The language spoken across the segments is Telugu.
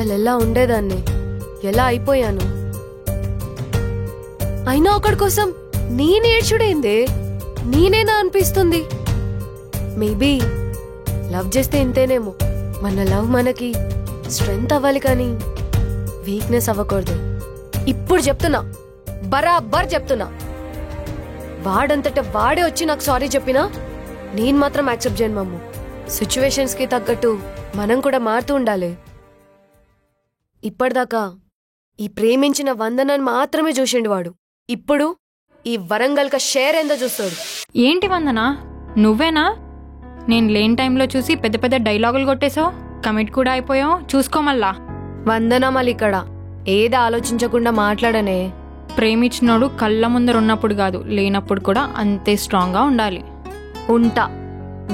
అసలు ఎలా ఉండేదాన్ని, ఎలా అయిపోయాను. అయినా ఒకడి కోసం నేనేడ్చుడేందే, నేనేనా అనిపిస్తుంది. మేబీ లవ్ చేస్తే ఇంతేనేమో. మన లవ్ మనకి స్ట్రెంగ్త్ అవ్వాలి కానీ వీక్నెస్ అవ్వకూడదు. ఇప్పుడు చెప్తున్నా, బరాబర్ చెప్తున్నా. వాడంతట వాడే వచ్చి నాకు సారీ చెప్పినా నేను మాత్రం యాక్సెప్ట్ చేయను మమ్ము. సిచ్యువేషన్స్ కి తగ్గట్టు మనం కూడా మారుతూ ఉండాలి. ఇప్పటిదాకా ఈ ప్రేమించిన వందనని మాత్రమే చూసిండు వాడు. ఇప్పుడు ఈ వరంగల్క షేర్ ఏందో చూస్తాడు. ఏంటి వందన, నువ్వేనా? నేను లేని టైంలో చూసి పెద్ద పెద్ద డైలాగులు కొట్టేశావు, కమిట్ కూడా అయిపోయావు. చూసుకోమల్లా. వందన మళ్ళీ ఇక్కడ ఏది ఆలోచించకుండా మాట్లాడనే. ప్రేమించినోడు కళ్ళ ముందర ఉన్నప్పుడు కాదు, లేనప్పుడు కూడా అంతే స్ట్రాంగ్గా ఉండాలి. ఉంటా,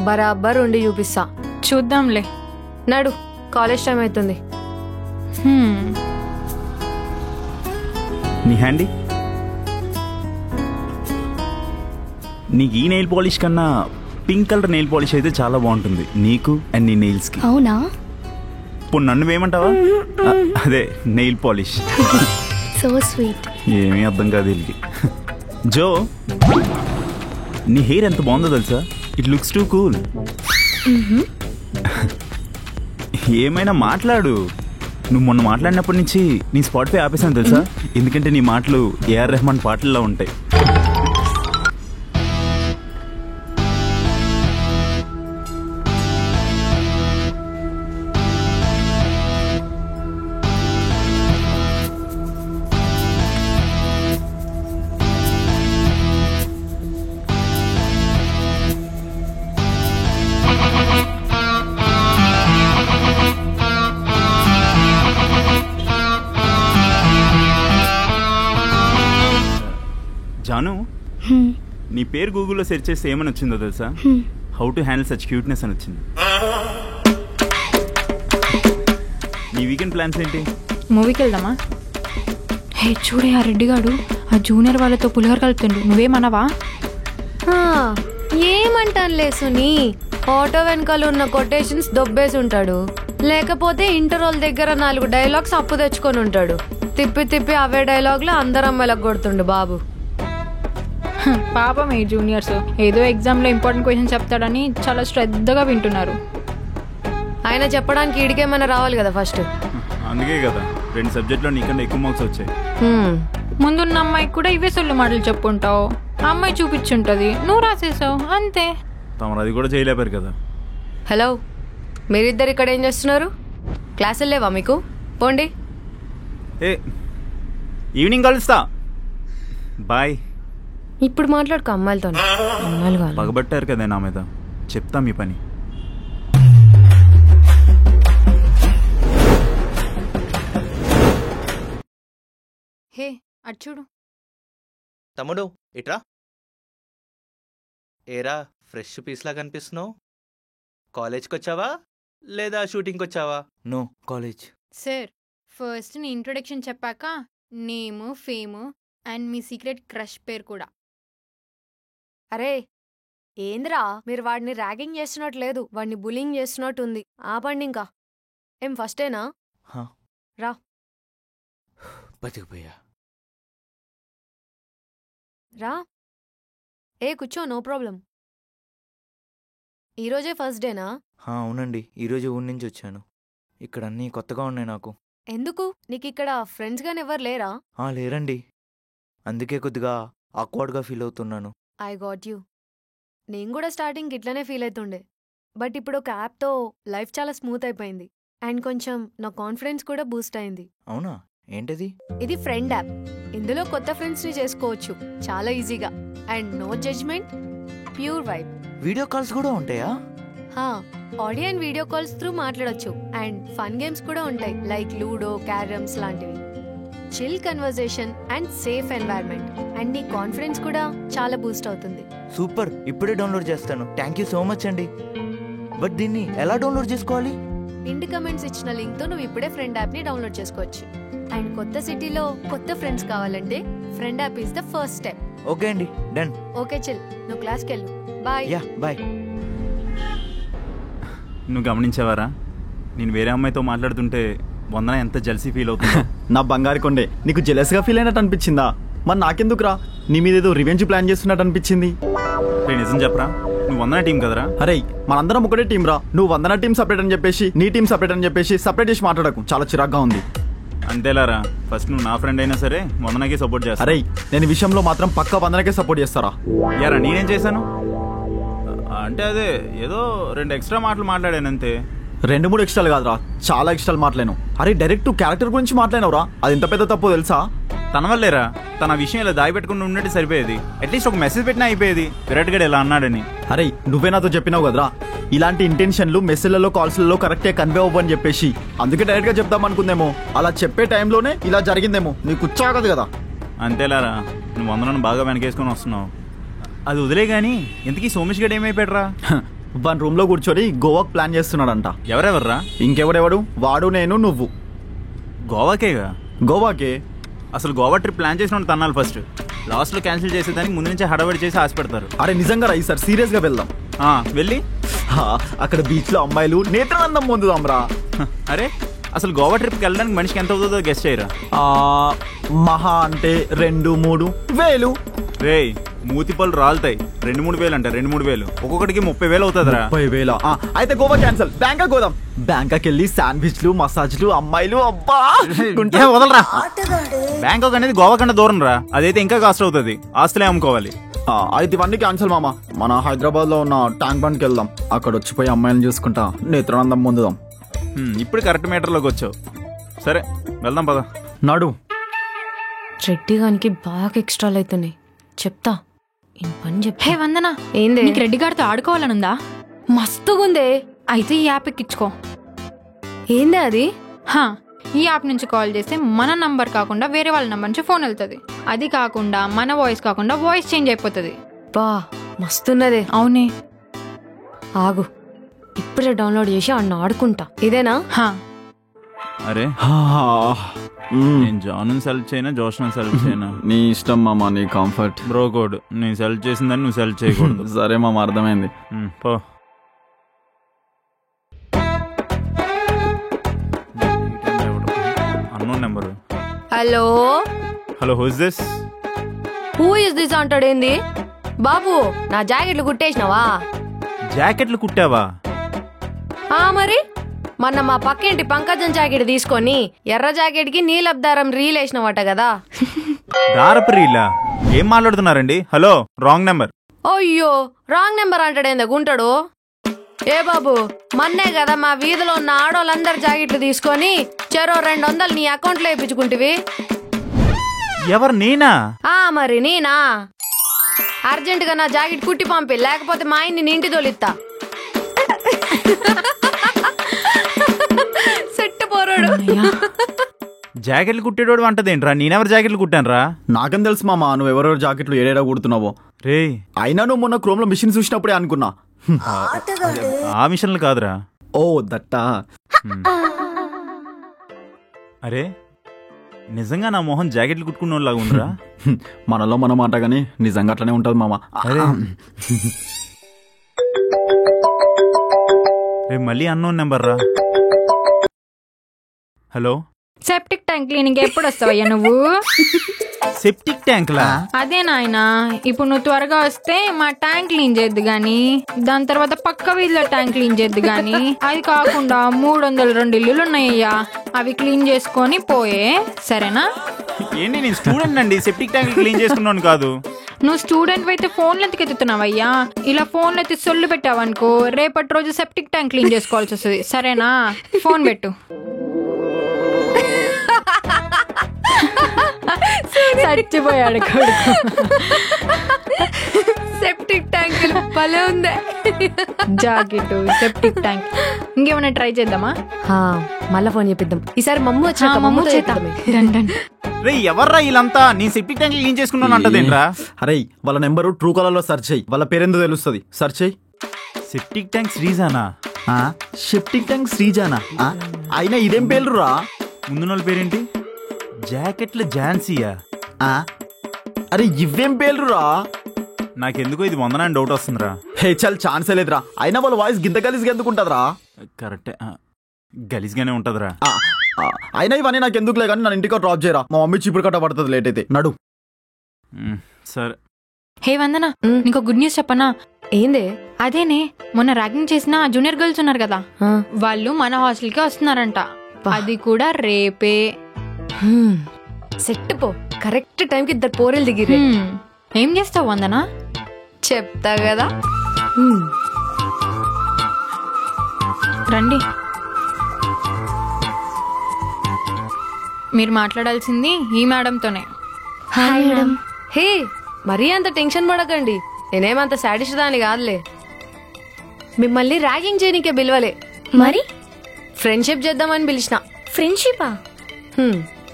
బరాబర్ ఉండి చూపిస్తా. చూద్దాంలే. నడు, కాలేజ్ టైం అవుతుంది. నీ హ్యాండీ. నీకు ఈ నెయిల్ పాలిష్ కన్నా పింక్ కలర్ నెయిల్ పాలిష్ అయితే చాలా బాగుంటుంది నీకు అండ్ నీ నెయిల్స్కి. అవునా? ఇప్పుడు నన్ను ఏమంటావా? అదే నెయిల్ పాలిష్. So sweet. ఏమీ అర్థం కాదు వీళ్ళకి. జో, నీ హెయిర్ ఎంత బాగుందో తెలుసా? It looks two cool. ఏమైనా మాట్లాడు. నువ్వు మొన్న మాట్లాడినప్పటి నుంచి నీ స్పాటిఫై ఆపేసాను తెలుసా? ఎందుకంటే నీ మాటలు ఏఆర్ రెహమాన్ పాటల్లో ఉంటాయి. జాను, నీ పేరు గూగుల్లో సెర్చ్ చేస్తే ఏమని వచ్చిందో తెలుసా? How to handle such cuteness అని వచ్చింది. నీ వీకెండ్ ప్లాన్స్ ఏంటి? మూవీకి వెళ్దామా? హే చూడే, ఆ రెడ్డిగాడు ఆ జూనియర్ వాళ్ళతో పులిహోర కలుపుతుండు. నువ్వేమన్నావా? ఏమంటానులే సునీ, ఆటో వెనకాల ఉన్న కొటేషన్స్ దొబ్బేసి ఉంటాడు. లేకపోతే ఇంటర్వల్ దగ్గర 4 డైలాగ్స్ అప్పు తెచ్చుకొని ఉంటాడు. తిప్పి తిప్పి అవే డైలాగ్లు అందరు అమ్మాయిలకు కొడుతుండు బాబు. పాపం ఈ జూనియర్స్ ఏదో ఎగ్జామ్లో ఇంపార్టెంట్ క్వశ్చన్ చెప్తాడని చాలా శ్రద్ధగా వింటున్నారు. ఆయన చెప్పడానికి ఈడికేమైనా రావాలి కదా ఫస్ట్. అందుకే కదా 2 సబ్జెక్టులో నీకన్నా ఎక్కువ మార్క్స్ వచ్చాయి. ముందున్న అమ్మాయికి కూడా ఇవే సొల్లు మాటలు చెప్పుంటావు. అమ్మాయి చూపించుంటది, నువ్వు రాసేసావు అంతే. తమరు అది కూడా చేయలేపారు కదా. హలో, మీరిద్దరు ఇక్కడ ఏం చేస్తున్నారు? క్లాసులు లేవా మీకు? పోండి. ఏ ఈవినింగ్ కలుస్తా, బాయ్. ఇప్పుడు మాట్లాడుకో అమ్మాయిలతో. అమ్మాయిలు కాదు, పగబట్టారు కదా నా మీద. చెప్తా మీ పని. హే అటు చూడు. తమ్ముడు ఇట్రా. ఏరా ఫ్రెష్ పీస్లా కనిపిస్తున్నావు. కాలేజ్కి వచ్చావా లేదా షూటింగ్కి వచ్చావా? No, college. సార్, ఫస్ట్ నీ ఇంట్రొడక్షన్ చెప్పాక నేము, ఫేము అండ్ మీ సీక్రెట్ క్రష్ పేరు కూడా. అరే ఏంద్రా, మీరు వాడిని ర్యాగింగ్ చేస్తున్నట్టు లేదు, వాడిని బులింగ్ చేస్తున్నట్టు ఉంది. ఆపండి ఇంకా. ఏం ఫస్టేనా? రా. బతికిపోయా. రా, ఏ కూర్చో, నో ప్రాబ్లం. ఈరోజే ఫస్ట్ డేనా? అవునండి, ఈరోజు ఊరి నుంచి వచ్చాను. ఇక్కడ అన్నీ కొత్తగా ఉన్నాయి నాకు. ఎందుకు? నీకు ఇక్కడ ఫ్రెండ్స్ గాని ఎవరు లేరా? లేరండి, అందుకే కొద్దిగా ఆక్వర్డ్గా ఫీల్ అవుతున్నాను. I got you. నేను కూడా స్టార్టింగ్ ఇట్లనే ఫీల్ అవుతుండే, బట్ ఇప్పుడు ఒక యాప్తో లైఫ్ చాలా స్మూత్ అయిపోయింది అండ్ కొంచెం నా కాన్ఫిడెన్స్ కూడా బూస్ట్ అయింది. అవునా? ఏంటది? ఇది ఫ్రెండ్ యాప్. ఇందులో కొత్త ఫ్రెండ్స్ ని చేసుకోవచ్చు చాలా ఈజీగా and no judgement, pure vibe. Video calls కూడా ఉంటాయా? Audio and video calls through మాట్లాడొచ్చు అండ్ ఫన్ గేమ్స్ కూడా ఉంటాయి లైక్ లూడో, క్యారమ్స్ లాంటివి. Chill conversation and safe environment and నీ కాన్ఫిడెన్స్ కూడా చాలా బూస్ట్ అవుతుంది. సూపర్, ఇప్పుడే డౌన్లోడ్ చేస్తాను. థ్యాంక్ యూ సో మచ్ అండి. బట్ దీన్ని ఎలా డౌన్లోడ్ చేసుకోవాలి? పిండి కమెంట్స్ ఇచ్చిన లింక్ తో నువ్వు ఇప్పుడే ఫ్రెండ్ యాప్ ని డౌన్లోడ్ చేసుకోవచ్చు. అండ్ కొత్త సిటీలో కొత్త ఫ్రెండ్స్ కావాలంటే friend app is the first step. Okay అండి, డన్. ఓకే చిల్, నువ్వు క్లాస్కి వెళ్ళు. బాయ్. Yeah bye. నువ్వు గమనించావారా, నేను వేరే అమ్మాయితో మాట్లాడుతుంటే వందన ఎంత జెల్సీ ఫీల్ అవుతుందో. నా బంగారు కొండే నీకు జెలస్గా ఫీల్ అయినట్టు అనిపించిందా? మరి నాకెందుకురా నీ మీద ఏదో రివెంజ్ ప్లాన్ చేస్తున్నట్టు అనిపించింది. రే నిజం చెప్పరా, నువ్వు వందన టీం కదరా? అరే మనందరం ఒకటే టీం రా. నువ్వు వందన టీం సపరేట్ అని చెప్పేసి నీ టీం సపరేట్ అని చెప్పేసి సపరేట్ చేసి మాట్లాడకు, చాలా చిరాగ్గా ఉంది. అంతేలారా, ఫస్ట్ నువ్వు నా ఫ్రెండ్ అయినా సరే వందనకే సపోర్ట్ చేస్తా. అరే నేను ఈ విషయంలో మాత్రం పక్కా వందనకే సపోర్ట్ చేస్తారా. యారా నేనేం చేశాను అంటే అదే ఏదో 2 ఎక్స్ట్రా మాటలు మాట్లాడాను అంతే. 2-3 ఎక్స్ట్రాలు కాదురా, చాలా ఎక్స్ట్రాలు మాట్లాడాను. అరే డైరెక్ట్ క్యారెక్టర్ గురించి మాట్లాడినవురా, అది ఎంత పెద్ద తప్పో తెలుసా? తన వల్లేరా, తన విషయం ఇలా దాచిపెట్టుకుని ఉన్నట్టు సరిపోయేది. అట్లీస్ట్ ఒక మెసేజ్ పెట్టినా అయిపోయేది విరాట్ గడ్ ఇలా అన్నాడని. అరే నువ్వే నాతో చెప్పినావు కదరా ఇలాంటి ఇంటెన్షన్లు మెసేజ్లలో కాల్స్లలో కరెక్టే కన్వే అవ్వని చెప్పేసి, అందుకే డైరెక్ట్ గా చెప్దాం అనుకుందేమో. అలా చెప్పే టైంలోనే ఇలా జరిగిందేమో, నీకు కూర్చోగదు కదా. అంతేలారా, నువ్వు వందనను బాగా వెనకేసుకొని వస్తున్నావు. అది వదిలే గానీ ఇంతకీ సోమేష్ గడ్ ఏమైపోయాడురా? వన్ రూమ్ లో కూర్చొని గోవాకు ప్లాన్ చేస్తున్నాడంట. ఎవరెవర్రా? ఇంకెవడెవడు? వాడు, నేను, నువ్వు. గోవాకేగా? గోవాకే. అసలు గోవా ట్రిప్ ప్లాన్ చేసిన తన్నాలి ఫస్ట్. లాస్ట్ లో క్యాన్సిల్ చేసేదానికి ముందు నుంచే హడావడి చేసి ఆశపెడతారు. అరే నిజంగా రా, ఈసారి సీరియస్ గా వెళ్దాం. వెళ్ళి అక్కడ బీచ్ లో అమ్మాయిలు నేత్రానందం పొందుదాం రా. అరే అసలు గోవా ట్రిప్కి వెళ్ళడానికి మనిషికి ఎంత అవుతుందో గెస్ట్ చేయరా? మహా అంటే 2-3 వేలు. రే మూతి పళ్ళు రాలుతాయి. 2-3 వేలు అంటే 2-3 వేలు, ఒక్కొక్కటికి 30,000 అవుతుందిరా. 30,000? అయితే గోవా క్యాన్సల్, బ్యాంకాక్ పోదాం. బ్యాంకాక్ వెళ్ళి శాండ్విచ్లు, మసాజ్లు, అమ్మాయిలు. అబ్బా వదలరా. బ్యాంకాక్ అనేది గోవా కన్నా దూరం రా, అదైతే ఇంకా కాస్ట్ అవుతుంది. ఆస్తులే అమ్ముకోవాలి. అయితే ఇవన్నీ క్యాన్సల్ మామ. మన హైదరాబాద్ లో ఉన్న ట్యాంక్ బండ్కి వెళ్దాం. అక్కడ వచ్చిపోయి అమ్మాయిలను చూసుకుంటా నేత్రానందం పొందుదాం. ఇప్పుడు కరెక్ట్ మీటర్లోకి వచ్చావు. సరే వెళ్దాం పద. నాడు రెడ్డి గానికి బాగా ఎక్స్ట్రాలు అవుతున్నాయి, చెప్తా. ఏం పని చెప్తా. హే వందన, ఏంది? నీకు రెడ్డి గారితో ఆడుకోవాలనుందా? మస్తుగుందే. అయితే ఈ యాప్ ఎక్కించుకో. ఏంది అది? హా, ఈ యాప్ నుంచి కాల్ చేస్తే మన నంబర్ కాకుండా వేరే వాళ్ళ నంబర్ నుంచి ఫోన్ వెళ్తుంది. అది కాకుండా మన వాయిస్ కాకుండా వాయిస్ చేంజ్ అయిపోతుంది. బా మస్తున్నదే. అవునే. ఆగు, ఇప్పుడే డౌన్లోడ్ చేసి అన్న ఆడుకుంటా. ఇదేనా? హా. అరే నేను జాను సెలెక్ట్ చేయనా జోష్ను సెలెక్ట్ చేయనా? నీ ఇష్టం మామ, నీ కంఫర్ట్. బ్రో కోడ్ నేను సెలెక్ట్ చేసిందని నువ్వు సెలెక్ట్ చేయకూడదు. సరే మామ, అర్థమైంది. పో. Unknown number. Hello hello, who is this? Who is this అంటాడేంది? బాబు నా జాకెట్లు కుట్టేసినావా? జాకెట్లు కుట్టావా? మరి మొన్న మా పక్కింటి పంకజం జాకెట్ తీసుకొని ఎర్ర జాకెట్ కి నీలబ్దారం రీల్ వేసినవట కదా. దారపు రీలా? ఏం మాట్లాడుతున్నారండి? Hello, wrong number. అయ్యో రాంగ్ నెంబర్ అంటాడేందా గుంటాడు. ఏ బాబు, మొన్నే కదా మా వీధిలో ఉన్న ఆడోళ్ళందరు జాకెట్లు తీసుకొని చెరో 200 నీ అకౌంట్ లో వేయించుకుంటివి. ఎవరు, నేనా? మరి నేనా? అర్జెంట్ గా నా జాకెట్ కుట్టి పంపి, లేకపోతే మా ఆయన్ని నీ ఇంటి తోలిత్తా. సెట్ పోరాడు. జాకెట్లు కుట్టేటోడు అంటదేంట్రా? నేనెవరు జాకెట్లు కుట్టానురా? నాకేం తెలుసు మామ, నువ్వు ఎవరెవరు జాకెట్లు ఏడేడా కుడుతున్నావో. రే అయినా నువ్వు మొన్న క్రోమ్ లో మిషన్ చూసినప్పుడే అనుకున్నా. ఆ మిషన్లు కాదురా. ఓ దట్టా. అరే నిజంగా నా మొహం జాకెట్లు కుట్టుకున్న లాగా ఉందిరా. మనలో మన మాట గానీ నిజంగా అట్లనే ఉంటది మామ. అరే రేపు మళ్ళీ అన్నోన్ నెంబర్ రా. హలో, సెప్టిక్ ట్యాంక్ క్లీనింగ్ ఎప్పుడు వస్తావయ్యా నువ్వు? సెప్టిక్ ట్యాంక్ లా? అదే నాయనా, ఇప్పుడు నువ్వు త్వరగా వస్తే మా ట్యాంక్ క్లీన్ చేద్దు గాని, దాని తర్వాత పక్క వీధిలో ట్యాంక్ క్లీన్ చేద్దు గాని, అది కాకుండా 302 ఇల్లులు ఉన్నాయ్యా, అవి క్లీన్ చేసుకొని పోయే, సరేనా? ఏంటి, నేను స్టూడెంట్ అండి, సెప్టిక్ ట్యాంక్ క్లీన్ చేసుకున్నాను కాదు. నువ్వు స్టూడెంట్ అయితే ఫోన్లు ఎందుకు ఎత్తుతున్నావయ్యా? ఇలా ఫోన్లు ఎత్తి సొల్లు పెట్టావనుకో, రేపటి రోజు సెప్టిక్ ట్యాంక్ క్లీన్ చేసుకోవాల్సి వస్తుంది, సరేనా? ఫోన్ పెట్టు. చచ్చిపోయాడు కొడుకు. సెప్టిక్ ట్యాంక్ భలే ఉందే. Jacket, septic tank. ఇంకేమైనా ట్రై చేద్దామా? మళ్ళా ఫోన్ చెప్పిద్దాం. ఈసారి మమ్మ వచ్చాక మమ్మ చేద్దాం. రే ఎవర్రా వీళ్ళంతా? నేను సెప్టిక్ ట్యాంక్ క్లీన్ చేసుకున్నాను అంటదేంట్రా? అరే వాళ్ళ నెంబరు ట్రూ కాలర్ లో సెర్చ్ చేయి, వాళ్ళ పేరెందుకు తెలుస్తుంది. సెర్చ్ చేయి. Septic tank Srijana? Septic tank Srijana? అయినా ఇదేం పేర్లు రా? ముందున్న వాళ్ళ పేరేంటి? జాకెట్ల ఝాన్సీయా? అరే ఇవేం పేర్లు రా? నాకెందుకో ఇది వందన అని డౌట్ వస్తుందిరా. హే చల్, ఛాన్సే లేదురా. అయినా వాళ్ళ వాయిస్ గింత గలీజ్గా ఎందుకు ఉంటదిరా? కరెక్టే, గలీజ్గానే ఉంటదిరా. అయినా ఇవన్నీ నాకు ఎందుకులే కానీ నన్ను ఇంటికి డ్రాప్ చేయరా, మా మమ్మీ చీపురు కట్ట పడుతుంది లేట్ అయితే. నడు. సరే. హే వందన, నీకు గుడ్ న్యూస్ చెప్పనా? ఏందే? అదేనే, మొన్న ర్యాగింగ్ చేసిన జూనియర్ గర్ల్స్ ఉన్నారు కదా, వాళ్ళు మన హాస్టల్కి వస్తున్నారంట. అది కూడా రేపే. సెట్ పో, కరెక్ట్ టైంకి ఇద్దరు పోరీలు దిగిరే. ఏం చేస్తావు వందన? చెప్తా కదా. రండి. మీరు మాట్లాడాల్సింది ఈ మేడంతోనే. Hi madam. హే, మరీ అంత టెన్షన్ పడకండి, నేనేమంత సాడిస్ట్ దాని కాదులే. మిమ్మల్ని ర్యాగింగ్ చేయనికే పిలవలే, మరి ఫ్రెండ్షిప్ చేద్దామని పిలిచిన. ఫ్రెండ్షిపా?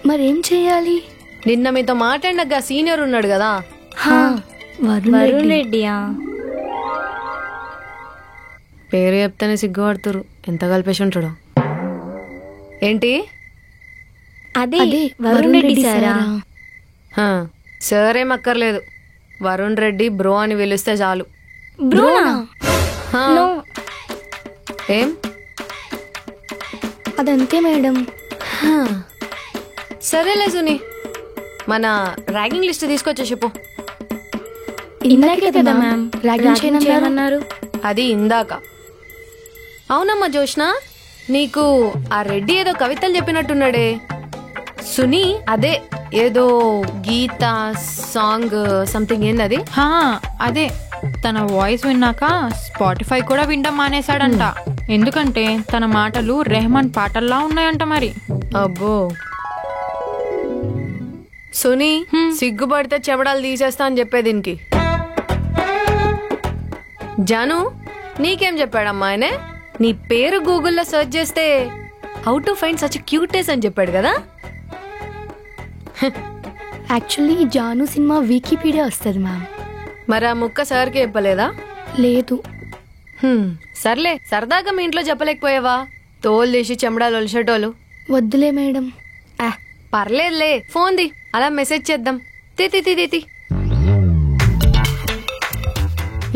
మరేం చేయాలి? నిన్న మీతో మాట్లాడినగా సీనియర్ ఉన్నాడు కదా, వరుణ్ రెడ్డియా? పేరు చెప్తేనే సిగ్గుపడుతురు, ఎంత కలిపేసి ఉంటాడు. ఏంటి? అదే వరుణ్ రెడ్డి సారా? సరేం అక్కర్లేదు, వరుణ్ రెడ్డి బ్రో అని పిలిస్తే చాలు. బ్రోనా? ఏం? అదంతే మేడం. సరేలే సునీ, మన ర్యాగింగ్ లిస్ట్ తీసుకొచ్చే చెప్పు. ఇందాకే కదా మ్యామ్ ర్యాగింగ్ చేయమన్నారు. అది ఇందాక. అవునమ్మా జోష్న, నీకు ఆ రెడ్డి ఏదో కవితలు చెప్పినట్టున్నాడే. సునీ అదే ఏదో గీత సాంగ్ సంథింగ్, ఏంది? అదే, తన వాయిస్ విన్నాక స్పాటిఫై కూడా వినడం మానేశాడంట. ఎందుకంటే తన మాటలు రెహమాన్ పాటల్లా ఉన్నాయంట. మరి అబ్బో సునీ, సిగ్గుపడితే చెవడాలు తీసేస్తా అని చెప్పే దీనికి. జాను, నీకేం చెప్పాడమ్మా ఆయనే? నీ పేరు గూగుల్లో సెర్చ్ చేస్తే హౌ టు ఫైండ్ సచ్ క్యూటెస్ అని చెప్పాడు కదా. యాక్చువల్లీ జాను సినిమా వికీపీడియా వస్తుంది మ్యామ్. మరి ఆ ముక్క సార్కి చెప్పలేదా? లేదు. సర్లే, సరదాగా మీ ఇంట్లో చెప్పలేకపోయావా? తోలు తీసి చెమడాలు ఒలిసేటోళ్ళు. వద్దులే మేడం. పర్లేదులే, ఫోన్ ది, అలా మెసేజ్ చేద్దాం. తీ.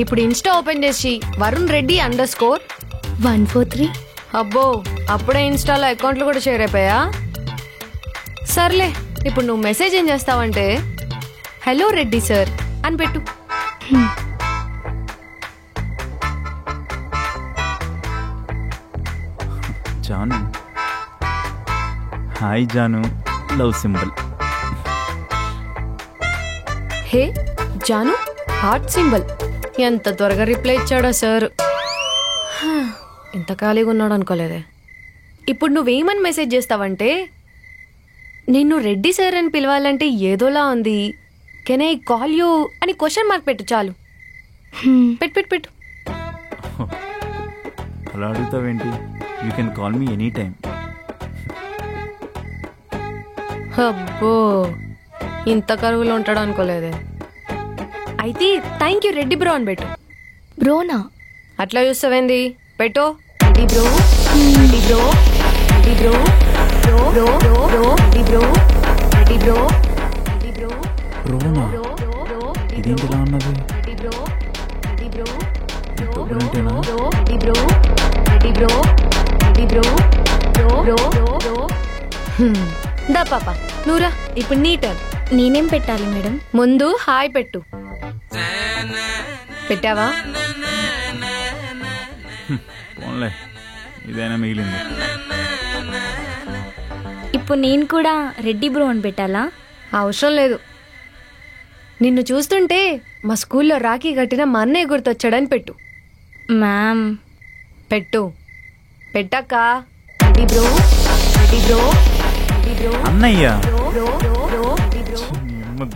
ఇప్పుడు ఇన్స్టా ఓపెన్ చేసి వరుణ్ రెడ్డి _143. అబ్బో, అప్పుడే ఇన్స్టాలో అకౌంట్లు కూడా షేర్ అయిపోయా. సర్లే, ఇప్పుడు నువ్వు మెసేజ్ ఏం చేస్తావంటే హలో రెడ్డి సార్ అని పెట్టు. Jaanu, hi Jaanu, love symbol. Hey Jaanu, heart symbol. ఎంత త్వరగా రిప్లై ఇచ్చాడో సార్. ఇంత ఖాళీగా ఉన్నాడు అనుకోలేదే. ఇప్పుడు నువ్వేమని మెసేజ్ చేస్తావంటే, నిన్ను రెడ్డి సార్ అని పిలవాలంటే ఏదోలా ఉంది, కెన్ ఐ కాల్ యూ అని క్వశ్చన్ మార్క్ పెట్టు చాలు. పెట్టు. అలా అడుగుతావేంటి? You can call me any time. అబ్బో, ఇంత కరువులో ఉంటాడు అనుకోలేదే. అయితే థ్యాంక్ యూ రెడ్డి బ్రో అని పెట్టు. బ్రోనా? అట్లా చూస్తావేంది? పెట్టు. Reddy bro, Reddy bro, Reddy bro, bro bro bro, Reddy bro, Reddy bro, Reddy bro. రోనా, ఇదేంటి ఇలా ఉన్నది? అంతేనా? దా పాప, నువ్వురా, ఇప్పుడు నీ టర్న్. నేనేం పెట్టాలి మేడం? ముందు హాయ్ పెట్టు. పెట్టావా? పోన్లే, ఇదైనా మిగిలింది. ఇప్పుడు నేను కూడా రెడ్డి బ్రో అని పెట్టాలా? అవసరం లేదు. నిన్ను చూస్తుంటే మా స్కూల్లో రాఖీ కట్టిన మా అన్నయ్య గుర్తొచ్చాడని పెట్టు. మ్యామ్ పెట్టు. పెట్టాక Reddy bro, Reddy bro, Reddy bro, అన్నయ్య. బ్రో బ్రో బ్రో,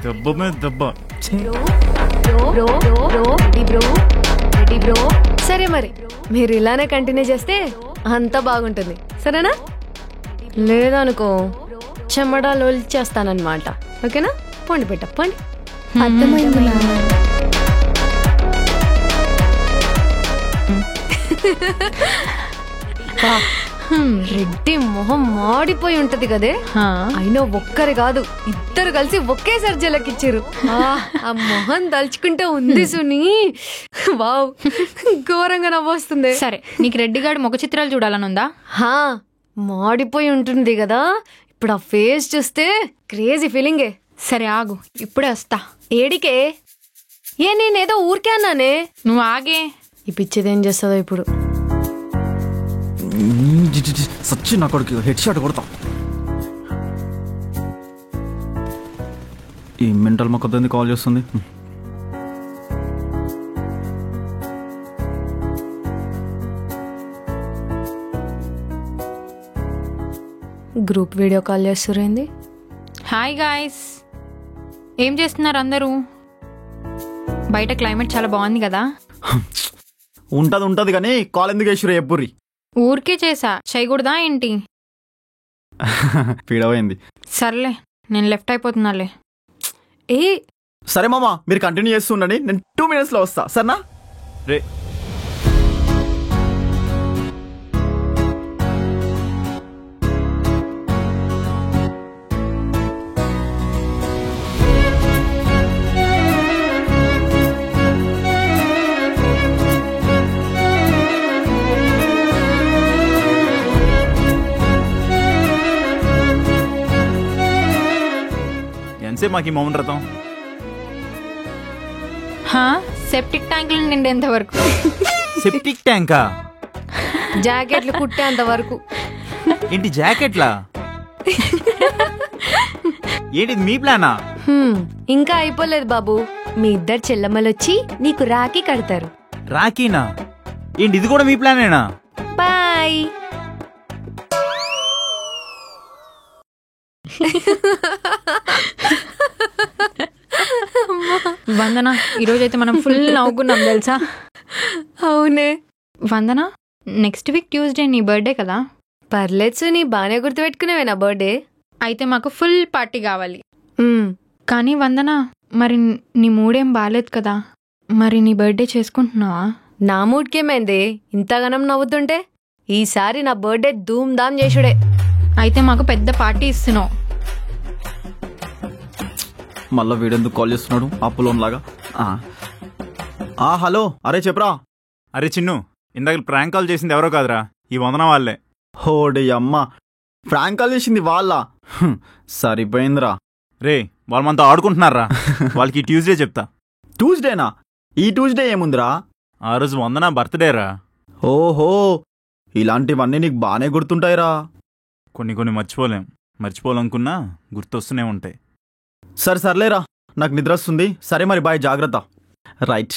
దెబ్బ మీద దెబ్బ. సరే, మరి మీరు ఇలానే కంటిన్యూ చేస్తే అంతా బాగుంటుంది, సరేనా? లేదనుకో చెమ్మడాలు చేస్తానన్నమాట. ఓకేనా? పోండి పెట్ట, పోండి. అర్థమైంది మ్యామ్. రెడ్డి మొహం మాడిపోయి ఉంటది కదే. అయినా ఒక్కరు కాదు, ఇద్దరు కలిసి ఒకేసారి జలకిచ్చారు. ఆ మొహం దలుచుకుంటే ఉంది సుని. వావ్, ఘోరంగా నవ్వొస్తుంది. సరే, నీకు రెడ్డిగాడి ముఖ చిత్రాలు చూడాలనుందా? మాడిపోయి ఉంటుంది కదా, ఇప్పుడు ఆ ఫేస్ చూస్తే క్రేజీ ఫీలింగే. సరే ఆగు, ఇప్పుడే వస్తా. ఏడికే? నేనేదో ఊరికే అన్నానే. నువ్వు ఆగే. ఈ పిచ్చిదేం చేస్తుందో ఇప్పుడు. సచ్చి నా కొడుకు హెడ్ షాట్ కొడతా. ఈ మెంటల్ మొక్కద్దని కాల్ చేస్తుంది. గ్రూప్ వీడియో కాల్ చేస్తురేంది? హాయ్ గాయ్స్, ఏం చేస్తున్నారు అందరూ? బయట క్లైమేట్ చాలా బాగుంది కదా. ఉంటది కానీ కాల్ ఎందుకు వేసురే ఎప్పుర్రి? ఊరికే చేసా, చేయకూడదా ఏంటి? పీడవైంది. సర్లే, నేను లెఫ్ట్ అయిపోతున్నాలే. ఏ సరే మామ, మీరు కంటిన్యూ చేస్తుండండి, నేను 2 minutes లో వస్తా. సరేనా? రే ఎంతసేపు మాకు ఈ మౌన రథం? సెప్టిక్ ట్యాంకులు నిండేంత వరకు. సెప్టిక్ ట్యాంకా? జాకెట్లు కుట్టేంత వరకు. ఏంటి జాకెట్లా? ఏంటి మీ ప్లానా? ఇంకా అయిపోలేదు బాబు. మీ ఇద్దరు చెల్లమ్మలొచ్చి నీకు రాఖీ కడతారు. రాఖీనా? ఏంటి ఇది కూడా మీ ప్లానేనా? బాయ్. వందన, ఈరోజైతే మనం ఫుల్ నవ్వుకున్నాం తెలుసా? అవునే. వందన, నెక్స్ట్ వీక్ ట్యూస్డే నీ బర్త్డే కదా? పర్లేదు సునీ, బాగానే గుర్తుపెట్టుకునేవే నా బర్త్డే. అయితే మాకు ఫుల్ పార్టీ కావాలి. కానీ వందన, మరి నీ మూడేం బాగాలేదు కదా, మరి నీ బర్త్డే చేసుకుంటున్నావా? నా మూడ్కేమైంది ఇంతగానం నవ్వుతుంటే? ఈసారి నా బర్త్డే ధూమ్ ధామ్ చేసుడే. అయితే మాకు పెద్ద పార్టీ ఇస్తున్నావు. మళ్ళీ వీడెందుకు కాల్ చేస్తున్నాడు అప్పులోన్ లాగా? హలో, అరే చెప్పరా. అరే చిన్ను, ఇందాక ప్రాంక్ కాల్ చేసింది ఎవరో కాదురా, ఈ వందన వాళ్ళే. హోడి అమ్మ, ఫ్రాంక్ కాల్ చేసింది వాళ్ళ? సరిపోయిందిరా. రే, వాళ్ళు మనతో ఆడుకుంటున్నారా? వాళ్ళకి ఈ ట్యూస్డే చెప్తా. ట్యూస్డేనా? ఈ ట్యూస్డే ఏముందిరా? ఆ రోజు వందన బర్త్డేరా. ఓహో, ఇలాంటివన్నీ నీకు బాగానే గుర్తుంటాయిరా. కొన్ని మర్చిపోవాలనుకున్నా గుర్తొస్తూనే ఉంటాయి. సర్లేరా, నాకు నిద్ర వస్తుంది. సరే మరి, బాయ్, జాగ్రత్త. రైట్.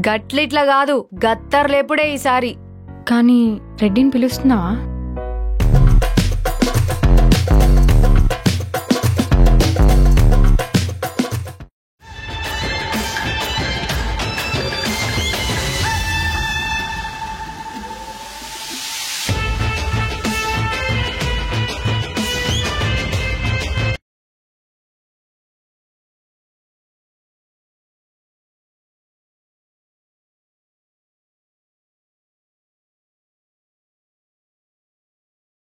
గట్లిట్లా కాదు, గత్తర్ లేపుడే ఈసారి. కానీ రెడ్డిని పిలుస్తున్నావా?